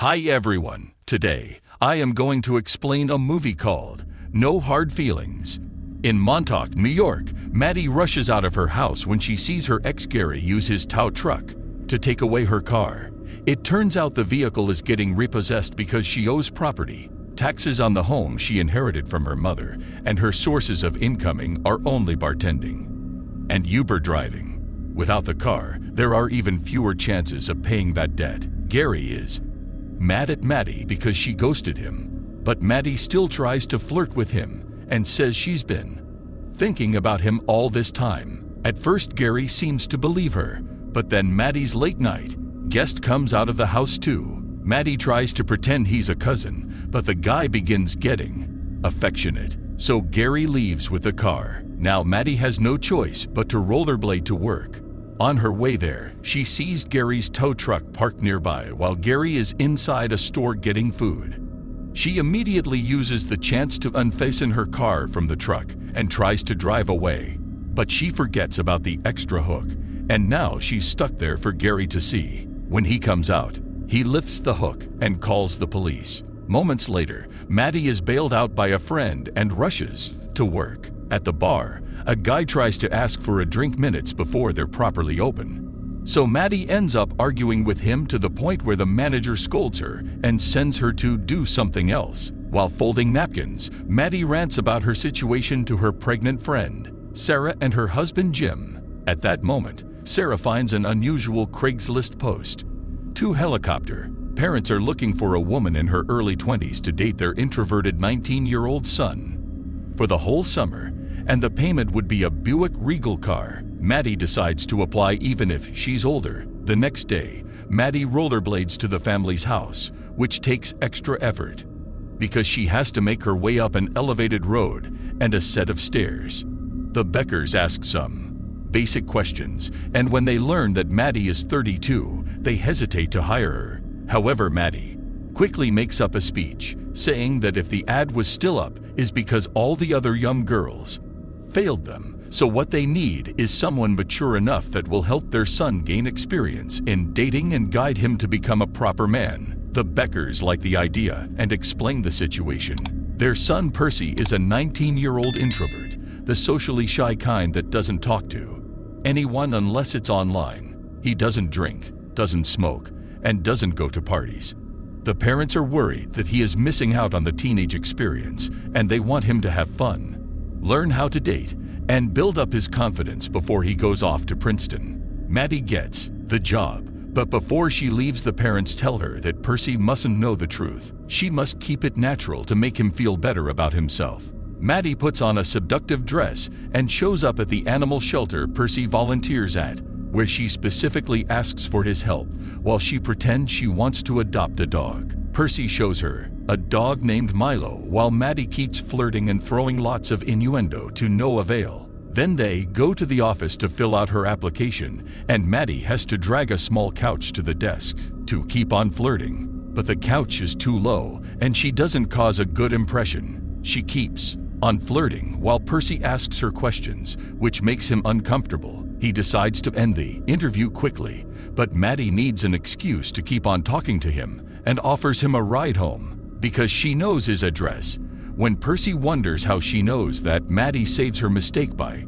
Hi everyone, today I am going to explain a movie called No Hard Feelings. In Montauk, New York, Maddie rushes out of her house when she sees her ex Gary use his tow truck to take away her car. It turns out the vehicle is getting repossessed because she owes property taxes on the home she inherited from her mother, and her sources of incoming are only bartending and Uber driving. Without the car, there are even fewer chances of paying that debt. Gary is mad at Maddie because she ghosted him, but Maddie still tries to flirt with him and says she's been thinking about him all this time. At first, Gary seems to believe her, but then Maddie's late night guest comes out of the house too. Maddie tries to pretend he's a cousin, but the guy begins getting affectionate, so Gary leaves with the car. Now Maddie has no choice but to rollerblade to work. On her way there, she sees Gary's tow truck parked nearby while Gary is inside a store getting food. She immediately uses the chance to unfasten her car from the truck and tries to drive away, but she forgets about the extra hook, and now she's stuck there for Gary to see. When he comes out, he lifts the hook and calls the police. Moments later, Maddie is bailed out by a friend and rushes to work. At the bar, a guy tries to ask for a drink minutes before they're properly open. So Maddie ends up arguing with him to the point where the manager scolds her and sends her to do something else. While folding napkins, Maddie rants about her situation to her pregnant friend, Sarah, and her husband, Jim. At that moment, Sarah finds an unusual Craigslist post. Two helicopter parents are looking for a woman in her early 20s to date their introverted 19-year-old son for the whole summer, and the payment would be a Buick Regal car. Maddie decides to apply even if she's older. The next day, Maddie rollerblades to the family's house, which takes extra effort because she has to make her way up an elevated road and a set of stairs. The Beckers ask some basic questions, and when they learn that Maddie is 32, they hesitate to hire her. However, Maddie quickly makes up a speech, saying that if the ad was still up is because all the other young girls failed them, so what they need is someone mature enough that will help their son gain experience in dating and guide him to become a proper man. The Beckers like the idea and explain the situation. Their son Percy is a 19-year-old introvert, the socially shy kind that doesn't talk to anyone unless it's online. He doesn't drink, doesn't smoke, and doesn't go to parties. The parents are worried that he is missing out on the teenage experience, and they want him to have fun, learn how to date, and build up his confidence before he goes off to Princeton. Maddie gets the job, but before she leaves, the parents tell her that Percy mustn't know the truth. She must keep it natural to make him feel better about himself. Maddie puts on a seductive dress and shows up at the animal shelter Percy volunteers at, where she specifically asks for his help while she pretends she wants to adopt a dog. Percy shows her a dog named Milo while Maddie keeps flirting and throwing lots of innuendo to no avail. Then they go to the office to fill out her application, and Maddie has to drag a small couch to the desk to keep on flirting. But the couch is too low and she doesn't cause a good impression. She keeps on flirting while Percy asks her questions, which makes him uncomfortable. He decides to end the interview quickly, but Maddie needs an excuse to keep on talking to him and offers him a ride home because she knows his address. When Percy wonders how she knows that, Maddie saves her mistake by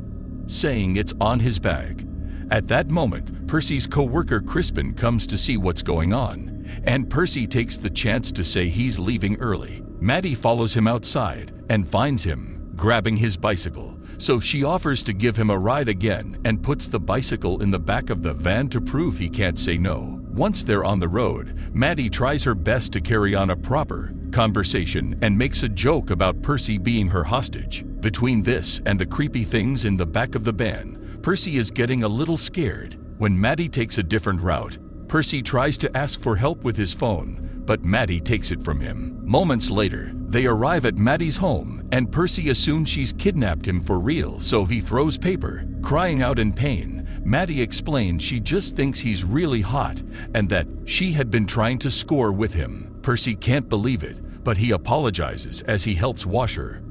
saying it's on his bag. At that moment, Percy's co-worker Crispin comes to see what's going on, and Percy takes the chance to say he's leaving early. Maddie follows him outside and finds him grabbing his bicycle, so she offers to give him a ride again and puts the bicycle in the back of the van to prove he can't say no. Once they're on the road, Maddie tries her best to carry on a proper conversation and makes a joke about Percy being her hostage. Between this and the creepy things in the back of the van, Percy is getting a little scared. When Maddie takes a different route, Percy tries to ask for help with his phone, but Maddie takes it from him. Moments later, they arrive at Maddie's home, and Percy assumes she's kidnapped him for real, so he throws paper. Crying out in pain, Maddie explains she just thinks he's really hot and that she had been trying to score with him. Percy can't believe it, but he apologizes as he helps wash her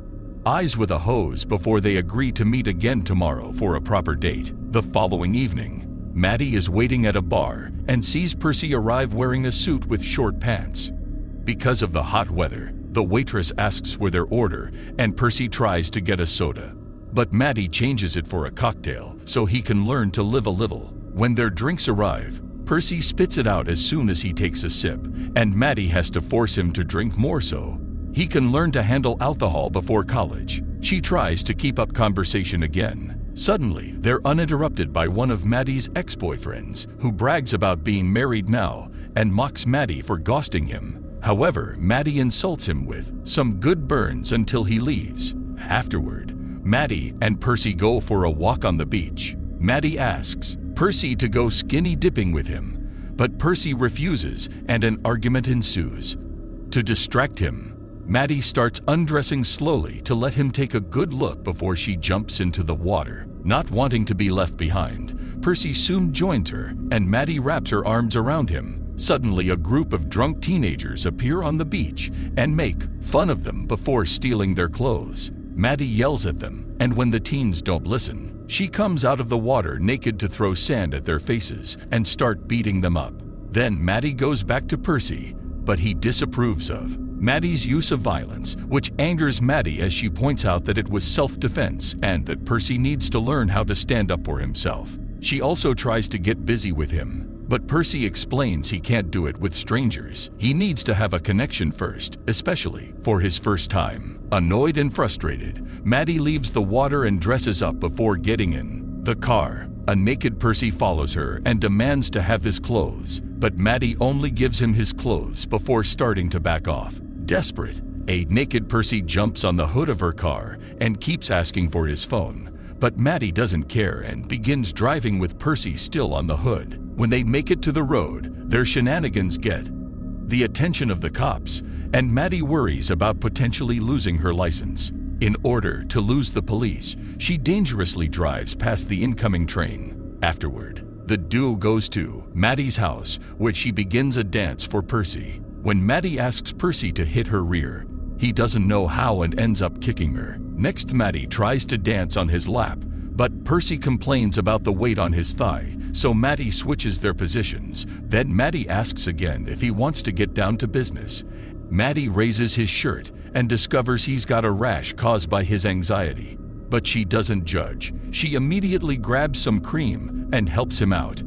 eyes with a hose before they agree to meet again tomorrow for a proper date. The following evening, Maddie is waiting at a bar and sees Percy arrive wearing a suit with short pants. Because of the hot weather, the waitress asks for their order and Percy tries to get a soda. But Maddie changes it for a cocktail so he can learn to live a little. When their drinks arrive, Percy spits it out as soon as he takes a sip, and Maddie has to force him to drink more so he can learn to handle alcohol before college. She tries to keep up conversation again. Suddenly, they're uninterrupted by one of Maddie's ex-boyfriends, who brags about being married now and mocks Maddie for ghosting him. However, Maddie insults him with some good burns until he leaves. Afterward, Maddie and Percy go for a walk on the beach. Maddie asks Percy to go skinny dipping with him, but Percy refuses and an argument ensues. To distract him, Maddie starts undressing slowly to let him take a good look before she jumps into the water. Not wanting to be left behind, Percy soon joins her and Maddie wraps her arms around him. Suddenly, a group of drunk teenagers appear on the beach and make fun of them before stealing their clothes. Maddie yells at them, and when the teens don't listen, she comes out of the water naked to throw sand at their faces and start beating them up. Then Maddie goes back to Percy, but he disapproves of Maddie's use of violence, which angers Maddie as she points out that it was self-defense and that Percy needs to learn how to stand up for himself. She also tries to get busy with him, but Percy explains he can't do it with strangers. He needs to have a connection first, especially for his first time. Annoyed and frustrated, Maddie leaves the water and dresses up before getting in the car. A naked Percy follows her and demands to have his clothes, but Maddie only gives him his clothes before starting to back off. Desperate, a naked Percy jumps on the hood of her car and keeps asking for his phone. But Maddie doesn't care and begins driving with Percy still on the hood. When they make it to the road, their shenanigans get the attention of the cops, and Maddie worries about potentially losing her license. In order to lose the police, she dangerously drives past the incoming train. Afterward, the duo goes to Maddie's house, where she begins a dance for Percy. When Maddie asks Percy to hit her rear, he doesn't know how and ends up kicking her. Next, Maddie tries to dance on his lap, but Percy complains about the weight on his thigh, so Maddie switches their positions. Then Maddie asks again if he wants to get down to business. Maddie raises his shirt and discovers he's got a rash caused by his anxiety. But she doesn't judge. She immediately grabs some cream and helps him out.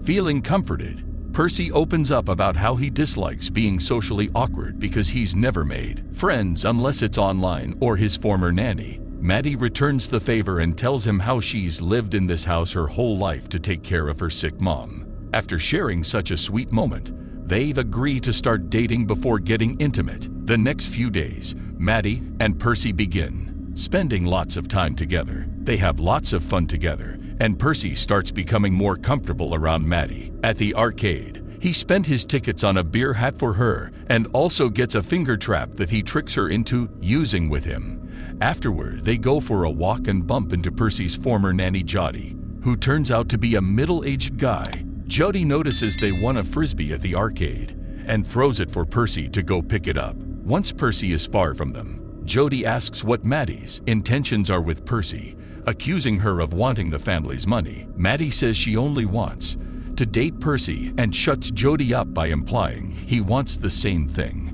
Feeling comforted, Percy opens up about how he dislikes being socially awkward because he's never made friends unless it's online or his former nanny. Maddie returns the favor and tells him how she's lived in this house her whole life to take care of her sick mom. After sharing such a sweet moment, they've agreed to start dating before getting intimate. The next few days, Maddie and Percy begin spending lots of time together. They have lots of fun together, and Percy starts becoming more comfortable around Maddie. At the arcade, he spent his tickets on a beer hat for her and also gets a finger trap that he tricks her into using with him. Afterward, they go for a walk and bump into Percy's former nanny Jody, who turns out to be a middle-aged guy. Jody notices they won a frisbee at the arcade and throws it for Percy to go pick it up. Once Percy is far from them, Jody asks what Maddie's intentions are with Percy, accusing her of wanting the family's money. Maddie says she only wants to date Percy and shuts Jody up by implying he wants the same thing.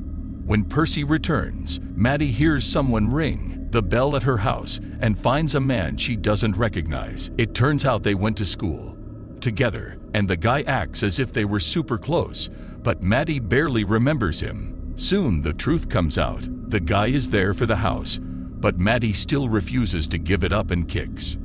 When Percy returns, Maddie hears someone ring the bell at her house and finds a man she doesn't recognize. It turns out they went to school together, and the guy acts as if they were super close, but Maddie barely remembers him. Soon the truth comes out. The guy is there for the house, but Maddie still refuses to give it up and kicks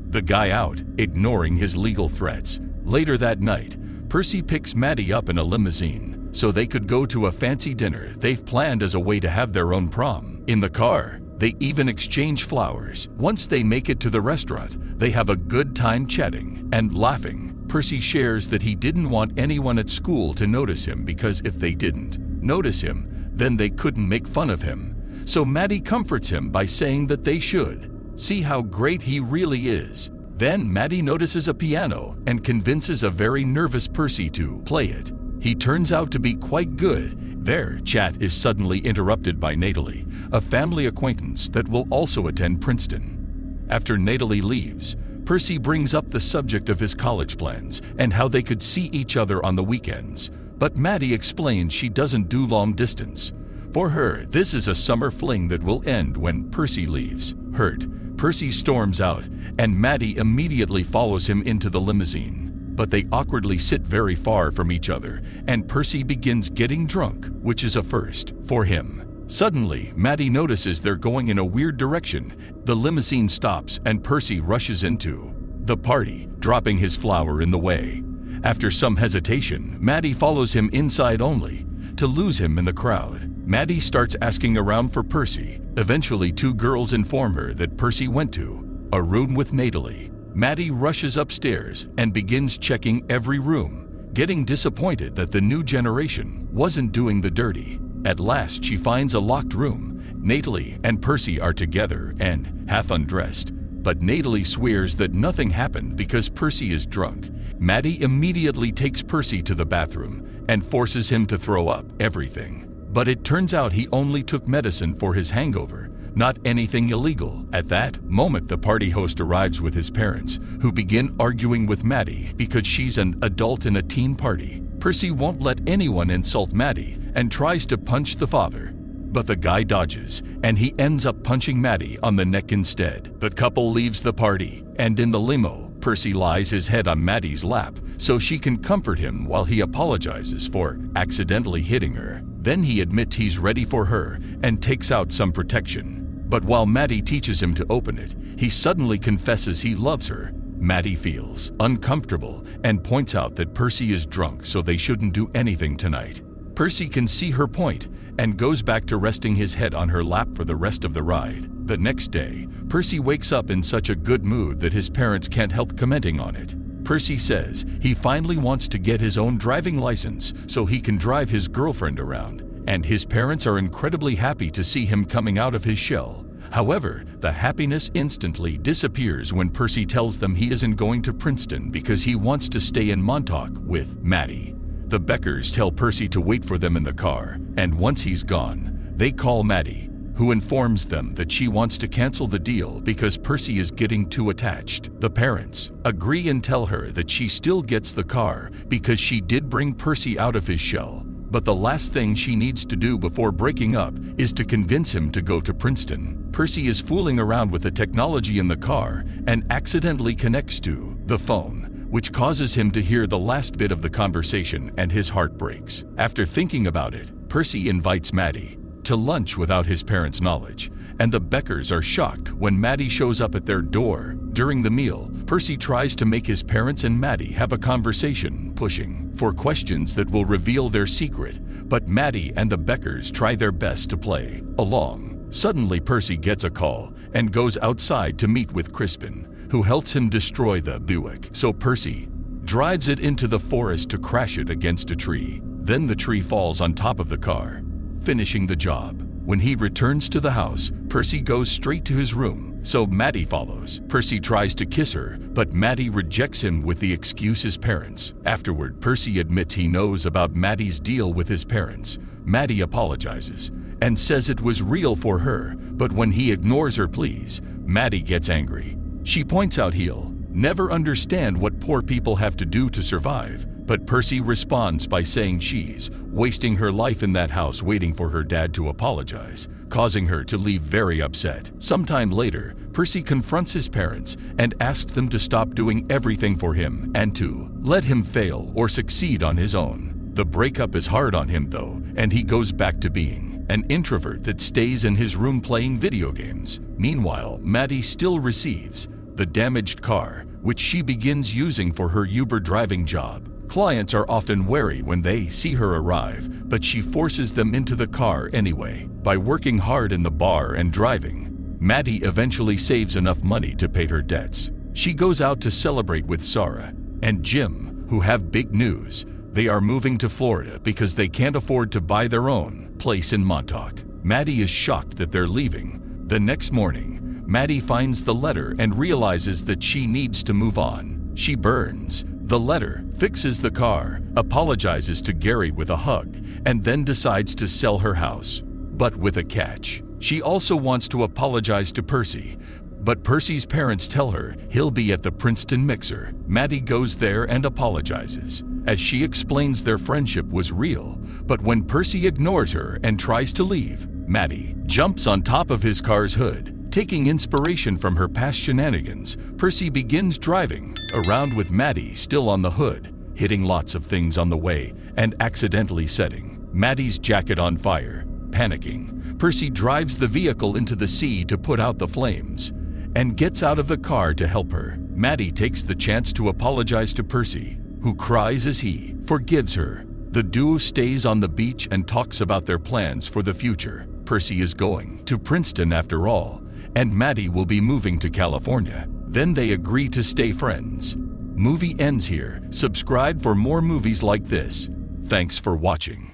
the guy out, ignoring his legal threats. Later that night, Percy picks Maddie up in a limousine so they could go to a fancy dinner they've planned as a way to have their own prom. In the car, they even exchange flowers. Once they make it to the restaurant, they have a good time chatting and laughing. Percy shares that he didn't want anyone at school to notice him because if they didn't notice him, then they couldn't make fun of him. So Maddie comforts him by saying that they should see how great he really is. Then Maddie notices a piano and convinces a very nervous Percy to play it. He turns out to be quite good. Their chat is suddenly interrupted by Natalie, a family acquaintance that will also attend Princeton. After Natalie leaves, Percy brings up the subject of his college plans and how they could see each other on the weekends, but Maddie explains she doesn't do long distance. For her, this is a summer fling that will end when Percy leaves. Hurt, Percy storms out, and Maddie immediately follows him into the limousine. But they awkwardly sit very far from each other, and Percy begins getting drunk, which is a first for him. Suddenly, Maddie notices they're going in a weird direction. The limousine stops and Percy rushes into the party, dropping his flower in the way. After some hesitation, Maddie follows him inside only to lose him in the crowd. Maddie starts asking around for Percy. Eventually, 2 girls inform her that Percy went to a room with Natalie. Maddie rushes upstairs and begins checking every room, getting disappointed that the new generation wasn't doing the dirty. At last, she finds a locked room. Natalie and Percy are together and half undressed, but Natalie swears that nothing happened because Percy is drunk. Maddie immediately takes Percy to the bathroom and forces him to throw up everything. But it turns out he only took medicine for his hangover, not anything illegal. At that moment, the party host arrives with his parents, who begin arguing with Maddie because she's an adult in a teen party. Percy won't let anyone insult Maddie and tries to punch the father. But the guy dodges, and he ends up punching Maddie on the neck instead. The couple leaves the party, and in the limo, Percy lies his head on Maddie's lap so she can comfort him while he apologizes for accidentally hitting her. Then he admits he's ready for her and takes out some protection. But while Maddie teaches him to open it, he suddenly confesses he loves her. Maddie feels uncomfortable and points out that Percy is drunk, so they shouldn't do anything tonight. Percy can see her point and goes back to resting his head on her lap for the rest of the ride. The next day, Percy wakes up in such a good mood that his parents can't help commenting on it. Percy says he finally wants to get his own driving license so he can drive his girlfriend around, and his parents are incredibly happy to see him coming out of his shell. However, the happiness instantly disappears when Percy tells them he isn't going to Princeton because he wants to stay in Montauk with Maddie. The Beckers tell Percy to wait for them in the car, and once he's gone, they call Maddie, who informs them that she wants to cancel the deal because Percy is getting too attached. The parents agree and tell her that she still gets the car because she did bring Percy out of his shell. But the last thing she needs to do before breaking up is to convince him to go to Princeton. Percy is fooling around with the technology in the car and accidentally connects to the phone, which causes him to hear the last bit of the conversation, and his heart breaks. After thinking about it, Percy invites Maddie to lunch without his parents' knowledge, and the Beckers are shocked when Maddie shows up at their door. During the meal, Percy tries to make his parents and Maddie have a conversation, pushing for questions that will reveal their secret, but Maddie and the Beckers try their best to play along. Suddenly, Percy gets a call and goes outside to meet with Crispin, who helps him destroy the Buick. So Percy drives it into the forest to crash it against a tree. Then the tree falls on top of the car, finishing the job. When he returns to the house, Percy goes straight to his room, so Maddie follows. Percy tries to kiss her, but Maddie rejects him with the excuse his parents. Afterward, Percy admits he knows about Maddie's deal with his parents. Maddie apologizes and says it was real for her, but when he ignores her pleas, Maddie gets angry. She points out he'll never understand what poor people have to do to survive, but Percy responds by saying she's wasting her life in that house waiting for her dad to apologize, causing her to leave very upset. Sometime later, Percy confronts his parents and asks them to stop doing everything for him and to let him fail or succeed on his own. The breakup is hard on him though, and he goes back to being an introvert that stays in his room playing video games. Meanwhile, Maddie still receives the damaged car, which she begins using for her Uber driving job. Clients are often wary when they see her arrive, but she forces them into the car anyway. By working hard in the bar and driving, Maddie eventually saves enough money to pay her debts. She goes out to celebrate with Sarah and Jim, who have big news. They are moving to Florida because they can't afford to buy their own place in Montauk. Maddie is shocked that they're leaving. The next morning, Maddie finds the letter and realizes that she needs to move on. She burns the letter, fixes the car, apologizes to Gary with a hug, and then decides to sell her house. But with a catch. She also wants to apologize to Percy, But Percy's parents tell her he'll be at the Princeton Mixer. Maddie goes there and apologizes, as she explains their friendship was real. But when Percy ignores her and tries to leave, Maddie jumps on top of his car's hood. Taking inspiration from her past shenanigans, Percy begins driving around with Maddie still on the hood, hitting lots of things on the way and accidentally setting Maddie's jacket on fire. Panicking, Percy drives the vehicle into the sea to put out the flames and gets out of the car to help her. Maddie takes the chance to apologize to Percy, who cries as he forgives her. The duo stays on the beach and talks about their plans for the future. Percy is going to Princeton after all, and Maddie will be moving to California. Then they agree to stay friends. Movie ends here. Subscribe for more movies like this. Thanks for watching.